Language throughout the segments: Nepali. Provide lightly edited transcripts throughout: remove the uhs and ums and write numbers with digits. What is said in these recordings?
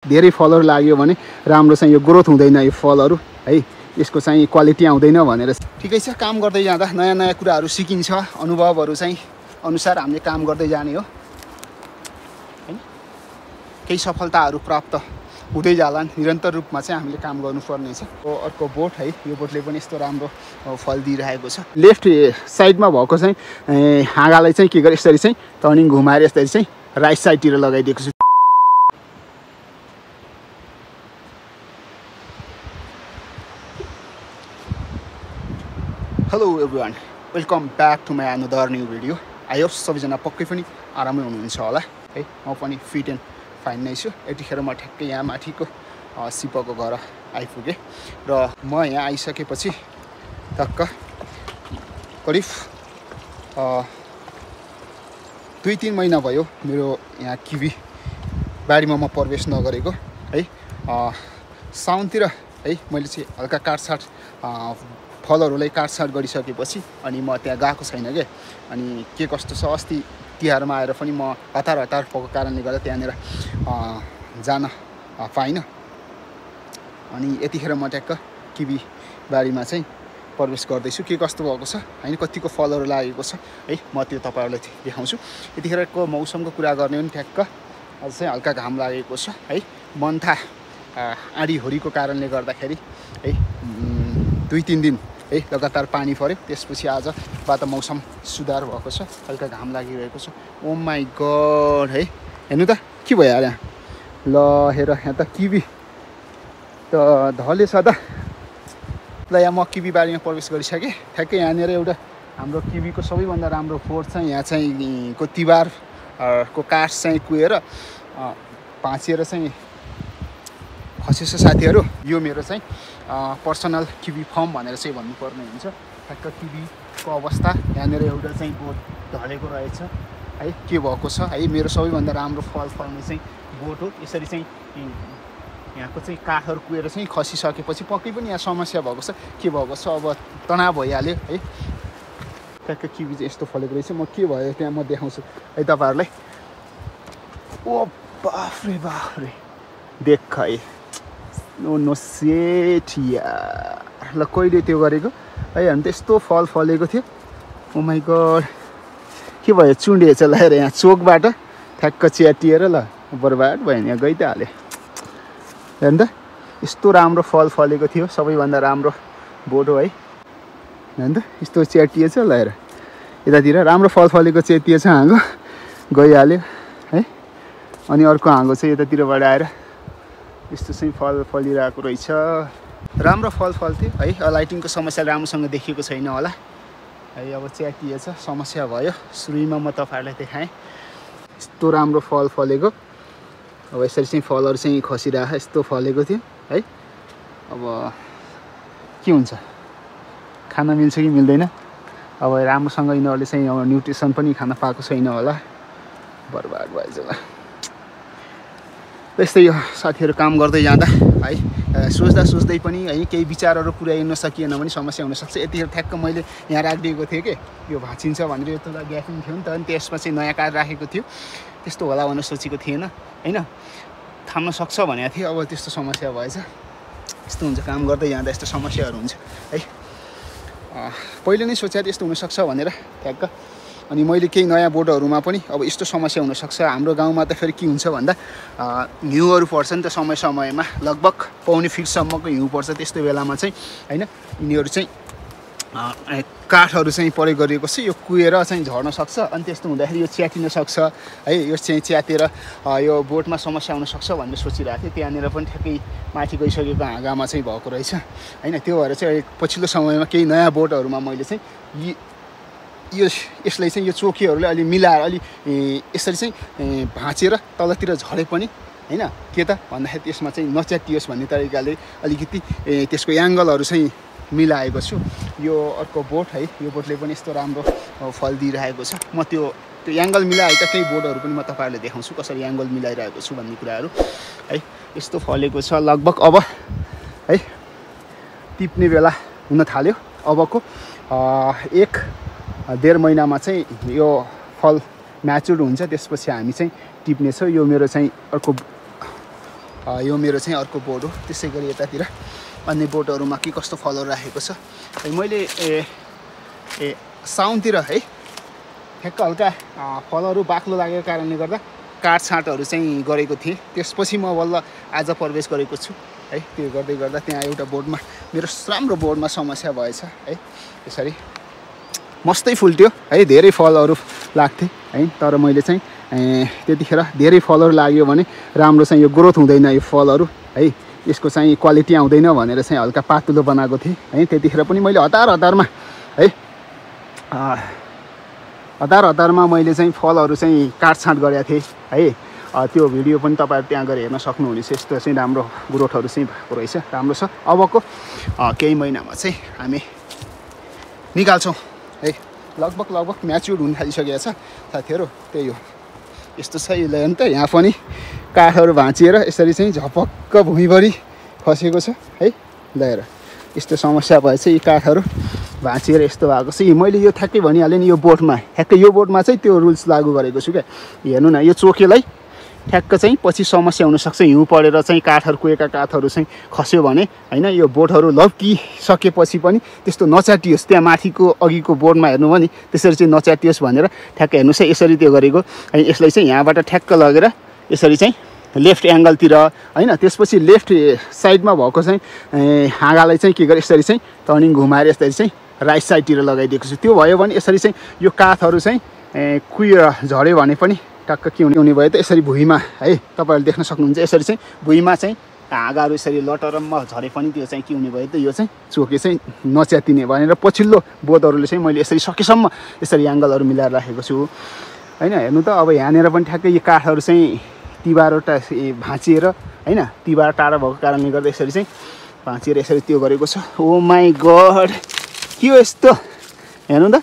धेरै फलहरु लाग्यो भने राम्रो चाहिँ यो ग्रोथ हुँदैन यो फलहरु है यसको चाहिँ क्वालिटी आउँदैन भनेर ठिकै छ काम गर्दै जाँदा नयाँ नयाँ कुराहरु सिकिन्छ अनुभवहरु चाहिँ अनुसार हामीले काम गर्दै जाने हो हैन केही सफलताहरु प्राप्त हुँदै जालान् निरन्तर रूपमा चाहिँ हामीले काम गर्नुपर्ने छ अर्को बोट है यो बोटले पनि यस्तो राम्रो फल दिइरहेको छ लेफ्ट साइडमा भएको चाहिँ हाँगालाई चाहिँ के गरे यसरी चाहिँ टर्निङ घुमाएर यसरी चाहिँ राइट साइडतिर लगाइदिएको छु hello everyone welcome back to my another new video I hope सबैजना पक्कै पनि आरामै हुनुहुन्छ होला है म पनि फिट एन्ड फाइन नै छु यतिखेर म ठ्याक्कै यहाँ माथिको सिपको घर आइपुगेँ र म यहाँ आइसकेपछि टक्क करिब 2-3 महिना भयो मेरो यहाँ किवी बारीमा म प्रवेश नगरेको है साउनतिर है मैले चाहिँ हल्का काटछाट फलहरूलाई काटछाट गरिसकेपछि अनि म त्यहाँ गएको छैन के अनि के कस्तो छ अस्ति तिहारमा आएर पनि म हतार भएको कारणले गर्दा त्यहाँनिर जान पाइनँ अनि यतिखेर म ट्याक्क किवी बारीमा चाहिँ प्रवेश गर्दैछु के कस्तो भएको छ हैन कतिको फलहरू लागेको छ है म त्यो तपाईहरुलाई देखाउँछु यतिखेरको मौसमको कुरा गर्ने हो नि ट्याक्क अझ चाहिँ हल्का घाम लागेको छ है मन्था आँधीहुरीको कारणले गर्दाखेरि है 2-3 दिन है लगातार पानी पर्यो त्यसपछि आजबाट मौसम सुधार भएको छ हल्का घाम लागिरहेको छ ओ माइ गॉड है हेर्नु त के भयो यार ल हेर यहाँ त किवी त धले छ त ल यहाँ म किवी बारीमा प्रवेश गरिसकेँ ठ्याक्कै यहाँनिर एउटा हाम्रो किवीको सबैभन्दा राम्रो फोर चाहिँ यहाँ चाहिँ को तिबार को काठ चाहिँ कुएर भाँचिएर चाहिँ खसेछ साथीहरु यो मेरो चाहिँ पर्सनल किवी फर्म भनेर चाहिँ भन्नुपर्ने हुन्छ ठ्याक्क किवीको अवस्था यहाँनिर एउटा चाहिँ बोट ढलेको रहेछ है के भएको छ है मेरो सबैभन्दा राम्रो फल फल्ने चाहिँ बोट हो यसरी चाहिँ यहाँको चाहिँ काठहरु कुएर चाहिँ खसिसकेपछि पक्कै पनि यहाँ समस्या भएको छ के भएको छ अब तनाव भइहाल्यो है ठ्याक्क किवी चाहिँ यस्तो फलेको रहेछ म के भयो त्यहाँ म देखाउँछु है तपाईहरुलाई ओ बाफ्रे बाफ्रे देख है नो सेट यार ल कहिले त्यो गरेको है अनि त्यस्तो फल फलेको थियो ओ माइ गॉड के भयो चुन्डिएछ ल हेर यहाँ चोकबाट ठ्याक्क च्याटिएर ल बर्बाद भयो नि यहाँ गइ त हाले हेर्नु त यस्तो राम्रो फल फलेको थियो सबैभन्दा राम्रो बोट हो है हेर्नु त यस्तो च्याटिएछ ल हेर यतातिर राम्रो फल फलेको च्याटिएछ हाँगो गइहाल्यो है अनि अर्को हाँगो चाहिँ यतातिरबाट आएर यस्तो चाहिँ फल फलिरहेको रहेछ राम्रो फल फल्थ्यो है लाइटिङको समस्या राम्रोसँग देखिएको छैन होला है अब च्याटिएछ समस्या भयो सुरुमा म तपाईहरुलाई देखाएँ यस्तो राम्रो फल फलेको अब यसरी चाहिँ फलहरु चाहिँ खसिरहेको यस्तो फलेको थियो है अब के हुन्छ खान मिल्छ कि मिल्दैन अब राम्रोसँग यिनीहरूले चाहिँ अब न्युट्रिसन पनि खान पाएको छैन होला बर्बाद भएछ ल त्यस्तै यो साथीहरु काम गर्दै जाँदा है सोच्दा सोच्दै पनि है केही विचारहरु पुर्याइन सकिएन भने समस्या हुन सक्छ यतिखेर ठ्याक्क मैले यहाँ राखिदिएको थिएँ के यो भाँचिन्छ भनेर यो त ग्यापिङ थियो नि त अनि त्यसमा चाहिँ नयाँ काठ राखेको थियो त्यस्तो होला भनेर सोचेको थिएन हैन थाम्न सक्छ भनेको थिएँ अब त्यस्तो समस्या भएछ यस्तो हुन्छ काम गर्दै जाँदा यस्तो समस्याहरु हुन्छ है पहिले नै सोचे यस्तो हुन सक्छ भनेर ठ्याक्क अनि मैले केही नयाँ बोटहरुमा पनि अब यस्तो समस्या हुन सक्छ हाम्रो गाउँमा त फेरि के हुन्छ भन्दा हिउँहरु पर्छ नि त समय समयमा लगभग पौने फिटसम्मको हिउँ पर्छ त्यस्तो बेलामा चाहिँ हैन यिनीहरु चाहिँ काठहरु चाहिँ प्रयोग गरिएको छ यो कुएर चाहिँ झर्न सक्छ अनि त्यस्तो हुँदाखेरि यो च्याटिन सक्छ है यो चाहिँ च्यातेर यो बोटमा समस्या हुन सक्छ भनेर सोचिरहेको थिएँ त्यहाँनिर पनि ठ्याक्कै माथि गइसकेको हाँगामा चाहिँ भएको रहेछ हैन त्यो भएर चाहिँ पछिल्लो समयमा केही नयाँ बोटहरुमा मैले चाहिँ यसलाई चाहिँ यो चोकीहरुले अलि मिलाएर अलि यसरी चाहिँ भाँचेर तलतिर झरे पनि हैन के त भन्दाखेरि त्यसमा चाहिँ नच्याटियोस् भन्ने तरिकाले अलिकति त्यसको एंगलहरु चाहिँ मिलाएको छु यो अर्को बोट है यो बोटले पनि यस्तो राम्रो फल दिइरहेको छ म त्यो एंगल मिलाएका केही बोटहरु पनि म तपाईहरुलाई देखाउँछु कसरी एंगल मिलाइरहेको छु भन्ने कुराहरु है यस्तो फलेको छ लगभग अब है टिप्ने बेला हुन थाल्यो अबको 1-1.5 महिनामा चाहिँ यो फल म्याचुर हुन्छ त्यसपछि हामी चाहिँ टिप्ने छ यो मेरो चाहिँ अर्को यो मेरो चाहिँ अर्को बोर्ड हो। त्यसै गरी यतातिर अन्य बोर्डहरूमा के कस्तो फलहरू राखेको छ मैले साउनतिर है ठ्याक्क हल्का फलहरू बाक्लो लागेको कारणले गर्दा काटछाँटहरू चाहिँ गरेको थिएँ। त्यसपछि म बल्ल आज प्रवेश गरेको छु है। त्यो गर्दै गर्दा त्यहाँ एउटा बोर्डमा मेरो राम्रो बोर्डमा समस्या भएछ है। यसरी मस्तै फुल्थ्यो है, धेरै फलहरू लाग्थे है। तर मैले चाहिँ त्यतिखेर धेरै फलहरू लाग्यो भने राम्रो चाहिँ यो ग्रोथ हुँदैन यो फलहरू है, यसको चाहिँ क्वालिटी आउँदैन भनेर चाहिँ हल्का पातलो बनाएको थिएँ है। त्यतिखेर पनि मैले हतारमा है हतारमा मैले चाहिँ फलहरू चाहिँ काटछाँट गरेको थिएँ है। त्यो भिडियो पनि तपाईँहरू त्यहाँ गएर हेर्न सक्नुहुनेछ। यस्तो चाहिँ राम्रो ग्रोथहरू चाहिँ भएको रहेछ, राम्रो छ। अबको केही महिनामा चाहिँ हामी निकाल्छौँ है। लगभग म्याच्योर हुन थालिसकेको छ साथीहरू। त्यही हो, यस्तो छ यो ल्यान्ड त। यहाँ पनि काठहरू भाँचिएर यसरी चाहिँ झपक्क भुइँभरि खसेको छ है। ल्याएर यस्तो समस्या भएछ, यी काठहरू भाँचिएर यस्तो भएको छ। मैले यो ठ्याक्कै भनिहालेँ नि, यो बोर्डमा ठ्याक्कै यो बोर्डमा चाहिँ त्यो रुल्स लागू गरेको छु क्या। हेर्नु न, यो चोकेलाई ठ्याक्क चाहिँ पछि समस्या हुनसक्छ। हिउँ परेर चाहिँ काठहरू कुहेका काठहरू चाहिँ खस्यो भने होइन, यो बोर्डहरू लप्किसकेपछि पनि त्यस्तो नच्याटियोस्। त्यहाँ माथिको अघिको बोर्डमा हेर्नु भने त्यसरी चाहिँ नच्याटियोस् भनेर ठ्याक्क हेर्नुहोस् है, यसरी त्यो गरेको है। यसलाई चाहिँ यहाँबाट ठ्याक्क लगेर यसरी चाहिँ लेफ्ट एङ्गलतिर होइन, त्यसपछि लेफ्ट साइडमा भएको चाहिँ हाँगालाई चाहिँ के गरेँ यसरी चाहिँ टर्निङ घुमाएर यसरी चाहिँ राइट साइडतिर लगाइदिएको छु। त्यो भयो भने यसरी चाहिँ यो काठहरू चाहिँ कुहिएर झऱ्यो भने पनि टक्क के हुने भयो त, यसरी भुइँमा है तपाईँहरूले देख्न सक्नुहुन्छ। यसरी चाहिँ भुइँमा चाहिँ हाँगाहरू यसरी लटरम्म झरे पनि त्यो चाहिँ के हुने भयो त, यो चाहिँ चोके चाहिँ नच्यातिने भनेर पछिल्लो बोर्डहरूले चाहिँ मैले यसरी सकेसम्म यसरी एङ्गलहरू मिलाएर राखेको छु होइन। हेर्नु त, अब यहाँनिर पनि ठ्याक्कै यो काठहरू चाहिँ तिबारवटा भाँचिएर होइन, तिबार टाढा भएको कारणले गर्दा यसरी चाहिँ भाँचिएर यसरी त्यो गरेको छ। ओ माई गड, के हो यस्तो? हेर्नु त,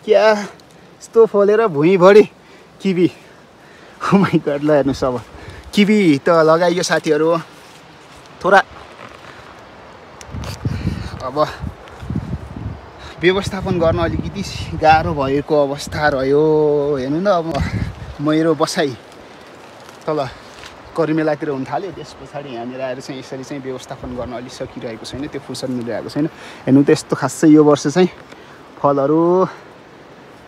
क्या यस्तो फलेर भुइँभरि किवी। ओ माई गड, ल हेर्नुहोस् अब किवी त लगाइयो साथीहरू। थोडा अब व्यवस्थापन गर्न अलिकति गाह्रो भएको अवस्था रह्यो। हेर्नु न, अब मेरो बसाइ तल करिमेलातिर हुन थाल्यो। त्यस पछाडि यहाँनिर आएर चाहिँ यसरी चाहिँ व्यवस्थापन गर्न अलिक सकिरहेको छैन, त्यो फुर्सद मिलिरहेको छैन। हेर्नु त, यस्तो खासै यो वर्ष चाहिँ फलहरू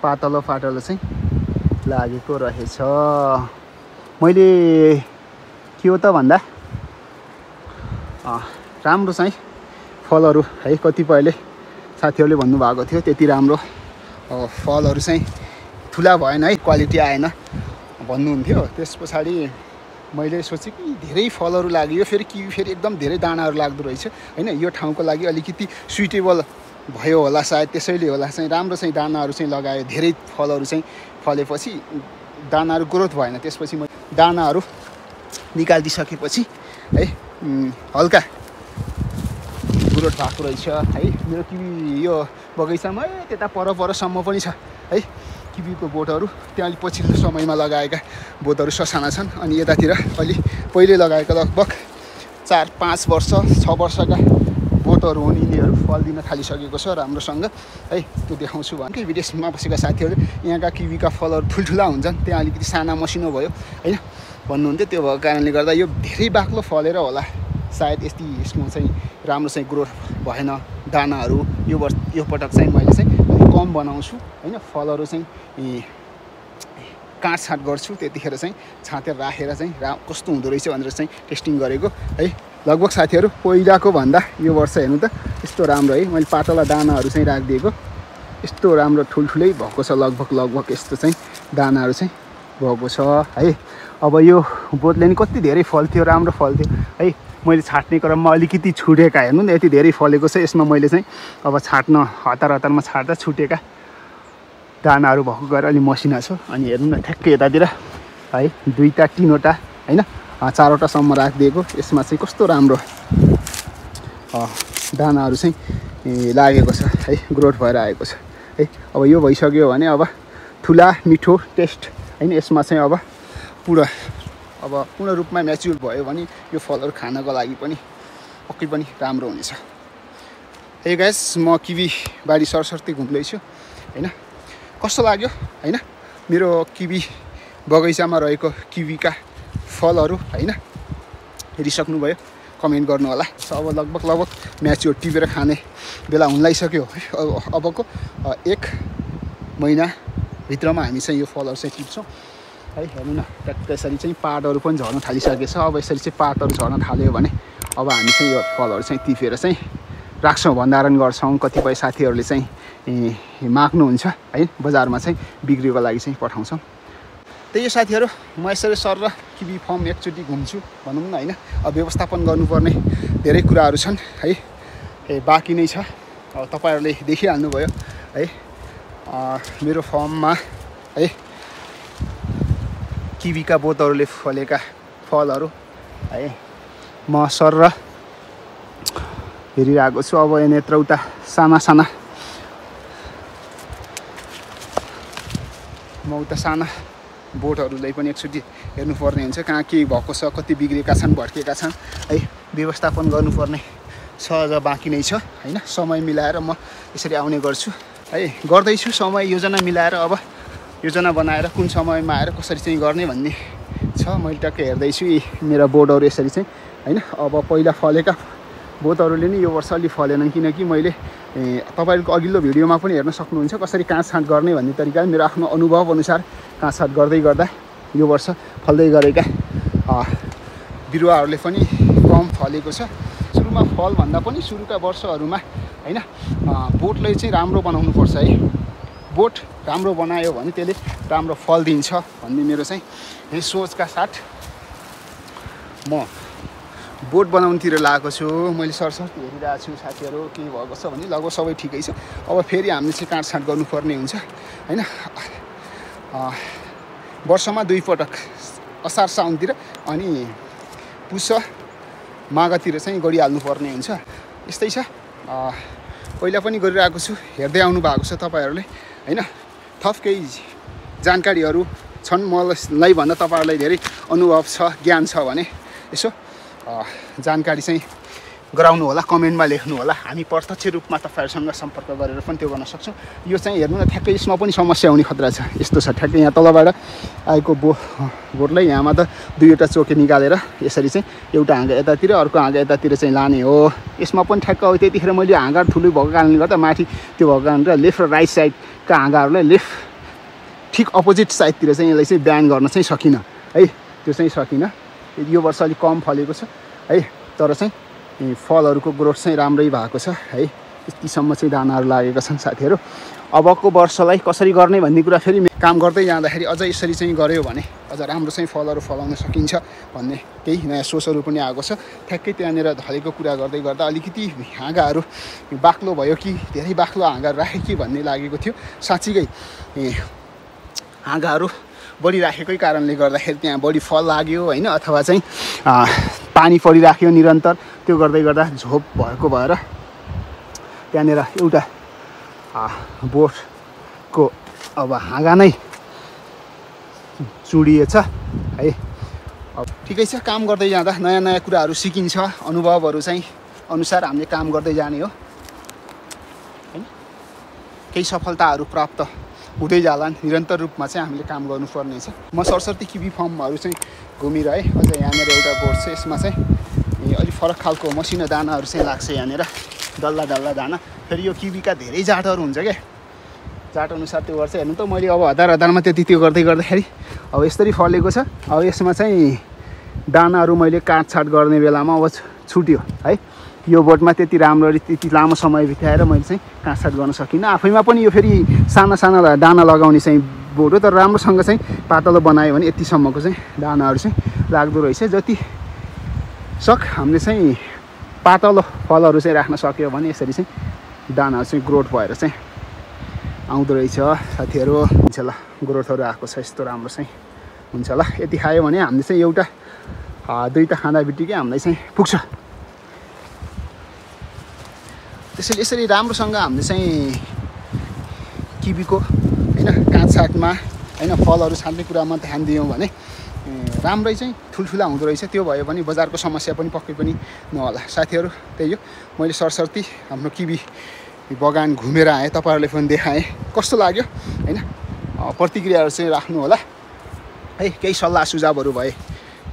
पातलो चाहिँ लागेको रहेछ। मैले के हो त भन्दा राम्रो चाहिँ फलहरू है, कतिपयले साथीहरूले भन्नुभएको थियो त्यति राम्रो फलहरू चाहिँ ठुला भएन है, क्वालिटी आएन भन्नुहुन्थ्यो। त्यस पछाडि मैले सोचेँ कि धेरै फलहरू लाग्यो, फेरि किवी फेरि एकदम धेरै दानाहरू लाग्दो रहेछ होइन। यो ठाउँको लागि अलिकति सुइटेबल भयो होला सायद, त्यसैले होला चाहिँ राम्रो चाहिँ दानाहरू चाहिँ लगायो। धेरै फलहरू चाहिँ फलेपछि दानाहरू ग्रोथ भएन। त्यसपछि मैले दानाहरू निकालिदिइसकेपछि है हल्का ग्रोथ भएको रहेछ है। मेरो किवी यो बगैँचामा त्यता परसम्म पनि छ है किवीको बोटहरू। त्यहाँ अलिक पछिल्लो समयमा लगाएका बोटहरू ससाना छन्। अनि यतातिर अलि पहिले लगाएका लगभग 4-5 वर्ष 6 वर्षका बोटहरू हुन्। यिनीहरू फल दिन थालिसकेको छ राम्रोसँग है। त्यो देखाउँछु भने विदेशमा बसेका साथीहरू यहाँका किवीका फलहरू ठुल्ठुला हुन्छन्, त्यहाँ अलिकति साना मसिनो भयो होइन भन्नुहुन्थ्यो। त्यो भएको कारणले गर्दा यो धेरै बाक्लो फलेर होला सायद यसमा चाहिँ राम्रो चाहिँ ग्रोथ भएन। दानाहरू यो पटक चाहिँ मैले चाहिँ अलिक कम बनाउँछु होइन। फलहरू चाहिँ काटछाँट गर्छु, त्यतिखेर चाहिँ छाँटेर राखेर चाहिँ कस्तो हुँदो रहेछ भनेर चाहिँ टेस्टिङ गरेको है। लगभग साथीहरू पहिलाको भन्दा यो वर्ष हेर्नु त यस्तो राम्रो है। मैले पातला दानाहरू चाहिँ राखिदिएको, यस्तो राम्रो ठुल्ठुलै भएको छ। लगभग यस्तो चाहिँ दानाहरू चाहिँ भएको छ है। अब यो बोटले नि कति धेरै फल्थ्यो, राम्रो फल्थ्यो है। मैले छाट्ने क्रममा अलिकति छुटेका, हेर्नु न यति धेरै फलेको छ। यसमा मैले चाहिँ अब छाट्न हतारमा छाट्दा छुटेका दानाहरू भएको गएर अलि मसिना छ। अनि हेर्नु न ठ्याक्कै यतातिर है 2-3वटा होइन 4वटासम्म राखिदिएको। यसमा चाहिँ कस्तो राम्रो दानाहरू चाहिँ लागेको छ है, ग्रोथ भएर आएको छ है। अब यो भइसक्यो भने अब ठुला मिठो टेस्ट होइन। यसमा चाहिँ अब पूर्ण रूपमा म्याच्युर भयो भने यो फलहरू खानको लागि पनि पक्कै पनि राम्रो हुनेछ। हे गाइस, म किवी बारी सरसर्ती घुम्दैछु होइन। कस्तो लाग्यो होइन मेरो किवी बगैँचामा रहेको किवीका फलहरू होइन। हेरिसक्नुभयो कमेन्ट गर्नु होला। अब लगभग म्याच्योर टिपेर खाने बेला हुन लागिसक्यो है। अबको 1 महिनाभित्रमा हामी चाहिँ यो फलहरू चाहिँ टिप्छौँ है। हेर्नु न त्यसरी चाहिँ पातहरू पनि झर्न थालिसकेको छ। अब यसरी चाहिँ पातहरू झर्न थाल्यो भने अब हामी चाहिँ यो फलहरू चाहिँ टिपेर चाहिँ राख्छौँ, भण्डारण गर्छौँ। कतिपय साथीहरूले चाहिँ माग्नुहुन्छ है, बजारमा चाहिँ बिक्रीको लागि चाहिँ पठाउँछौँ। त्यही साथीहरू म यसरी सर र किवी फर्म एकचोटि घुम्छु भनौँ न होइन। अब व्यवस्थापन गर्नुपर्ने धेरै कुराहरू छन् है, बाँकी नै छ। अब तपाईँहरूले देखिहाल्नुभयो है मेरो फर्ममा है किवीका बोटहरूले फलेका फलहरू है। म सर र हेरिरहेको छु। अब यहाँ यत्रौता साना म उता साना बोटहरूलाई पनि एकचोटि हेर्नुपर्ने हुन्छ, कहाँ के भएको छ, कति बिग्रेका छन्, भड्केका छन् है। व्यवस्थापन गर्नुपर्ने छ, अझ बाँकी नै छ होइन। समय मिलाएर म यसरी आउने गर्छु है, गर्दैछु समय योजना मिलाएर। अब योजना बनाएर कुन समयमा आएर कसरी चाहिँ गर्ने भन्ने छ। मैले टक्कै हेर्दैछु यी मेरा बोटहरू यसरी चाहिँ होइन। अब पहिला फलेका बोटहरूले नि यो वर्ष अलि फलेनन्, किनकि मैले तपाईँहरूको अघिल्लो भिडियोमा पनि हेर्न सक्नुहुन्छ कसरी काँचछाँट गर्ने भन्ने तरिकाले मेरो आफ्नो अनुभव अनुसार काँचछाँट गर्दै गर्दा यो वर्ष फल्दै गरेका बिरुवाहरूले पनि कम फलेको छ। सुरुमा फल भन्दा पनि सुरुका वर्षहरूमा होइन बोटलाई चाहिँ राम्रो बनाउनुपर्छ है। बोट राम्रो बनायो भने त्यसले राम्रो फल दिन्छ भन्ने मेरो चाहिँ यही सोचका साथ म बोट बनाउनुतिर लागेको छु। मैले सरसर्ती हेरिरहेको छु साथीहरू के भएको छ भने लगभग सबै ठिकै छ। अब फेरि हामीले चाहिँ काटछाँट गर्नुपर्ने हुन्छ होइन। वर्षमा 2 पटक असार साउनतिर अनि पुष माघतिर चाहिँ गरिहाल्नुपर्ने हुन्छ। यस्तै छ, पहिला पनि गरिरहेको छु, हेर्दै आउनु भएको छ तपाईँहरूले होइन। थप केही जानकारीहरू छन् मलाई भन्दा तपाईँहरूलाई धेरै अनुभव छ, ज्ञान छ भने यसो जानकारी चाहिँ गराउनु होला, कमेन्टमा लेख्नु होला। हामी प्रत्यक्ष रूपमा तपाईँहरूसँग सम्पर्क गरेर पनि त्यो गर्न सक्छौँ। यो चाहिँ हेर्नु न ठ्याक्कै यसमा पनि समस्या हुने खतरा छ। यस्तो छ ठ्याक्कै यहाँ तलबाट आएको बोटलाई यहाँमा त 2वटा चोके निकालेर यसरी चाहिँ एउटा हाँगा यतातिर अर्को हाँगा यतातिर चाहिँ लाने हो। यसमा पनि ठ्याक्क अब त्यतिखेर मैले हाँगा ठुलो भएको कारणले गर्दा माथि त्यो भएको कारणले लेफ्ट र राइट साइडका हाँगाहरूलाई लेफ्ट ठिक अपोजिट साइडतिर चाहिँ यसलाई चाहिँ ब्यान गर्न चाहिँ सकिनँ है। त्यो चाहिँ सकिनँ। यो वर्ष अलिक कम फलेको छ है, तर चाहिँ फलहरूको ग्रोथ चाहिँ राम्रै भएको छ है। यतिसम्म चाहिँ दानाहरू लागेका छन् साथीहरू। अबको वर्षलाई कसरी गर्ने भन्ने कुरा फेरि काम गर्दै जाँदाखेरि अझ यसरी चाहिँ गऱ्यो भने अझ राम्रो चाहिँ फलहरू फलाउन सकिन्छ भन्ने केही नयाँ सोचहरू पनि आएको छ। ठ्याक्कै त्यहाँनिर ढलेको कुरा गर्दै गर्दा अलिकति हाँगाहरू बाक्लो भयो कि धेरै बाक्लो हाँगाहरू राखेँ कि भन्ने लागेको थियो। साँच्चीकै हाँगाहरू बढी राखेकै कारणले गर्दाखेरि त्यहाँ बढी फल लाग्यो होइन, अथवा चाहिँ पानी परिराख्यो निरन्तर, त्यो गर्दै गर्दा झोप भएको भएर त्यहाँनिर एउटा बोटको अब हाँगा नै चुडिएछ है। अब ठिकै छ, काम गर्दै जाँदा नयाँ नयाँ कुराहरू सिकिन्छ। अनुभवहरू चाहिँ अनुसार हामीले काम गर्दै जाने हो होइन। केही सफलताहरू प्राप्त हुँदै जाला, निरन्तर रूपमा चाहिँ हामीले काम गर्नुपर्ने छ। म सरस्वती किवी फर्महरू चाहिँ घुमिरहेँ। अझ यहाँनिर एउटा बोर्ड छ, यसमा चाहिँ अलिक फरक खालको मसिनो दानाहरू चाहिँ लाग्छ यहाँनिर, डल्ला डल्ला दाना। फेरि यो किवीका धेरै जातहरू हुन्छ क्या, जात अनुसार त्यो गर्छ। हेर्नु त मैले अब हतारमा त्यति त्यो गर्दै गर्दाखेरि अब यसरी फलेको छ। अब यसमा चाहिँ दानाहरू मैले काटछाट गर्ने बेलामा अब छुट्यो है। यो बोटमा त्यति राम्ररी त्यति लामो समय बिताएर मैले चाहिँ काटछाट गर्न सकिनँ। आफैमा पनि यो फेरि साना दाना लगाउने चाहिँ बोट हो, तर राम्रोसँग चाहिँ पातलो बनायो भने यतिसम्मको चाहिँ दानाहरू चाहिँ लाग्दो रहेछ। जति सक हामीले चाहिँ पातलो फलहरू चाहिँ राख्न सक्यो भने यसरी चाहिँ दानाहरू चाहिँ ग्रोथ भएर चाहिँ आउँदो रहेछ साथीहरू। हुन्छ ल, ग्रोथहरू आएको छ यस्तो राम्रो चाहिँ हुन्छ ल। यति खायो भने हामीले चाहिँ एउटा 2टा खाँदा बित्तिकै हामीलाई चाहिँ पुग्छ। त्यसैले यसरी राम्रोसँग हामीले चाहिँ किवीको होइन काटछाटमा होइन फलहरू छान्ने कुरामा ध्यान दियौँ भने राम्रै चाहिँ ठुल्ठुला हुँदो रहेछ। त्यो भयो भने बजारको समस्या पनि पक्कै पनि नहोला साथीहरू। त्यही हो, मैले सरस्वती हाम्रो किवी बगान घुमेर आएँ, तपाईँहरूले पनि देखाएँ कस्तो लाग्यो होइन। प्रतिक्रियाहरू चाहिँ राख्नु होला है, केही सल्लाह सुझावहरू भए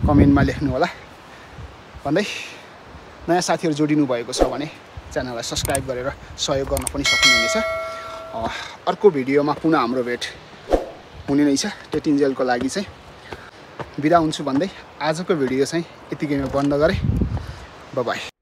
कमेन्टमा लेख्नु होला। भन्दै नयाँ साथीहरू जोडिनु भएको छ भने च्यानललाई सब्स्क्राइब गरेर सहयोग गर्न पनि सक्नुहुनेछ। अर्को भिडियोमा पुनः हाम्रो भेट हुने नै छ। त्यतिन्जेलको लागि चाहिँ बिदा हुन्छु भन्दै आजको भिडियो चाहिँ यतिकैमा बन्द गरेँ। Bye bye.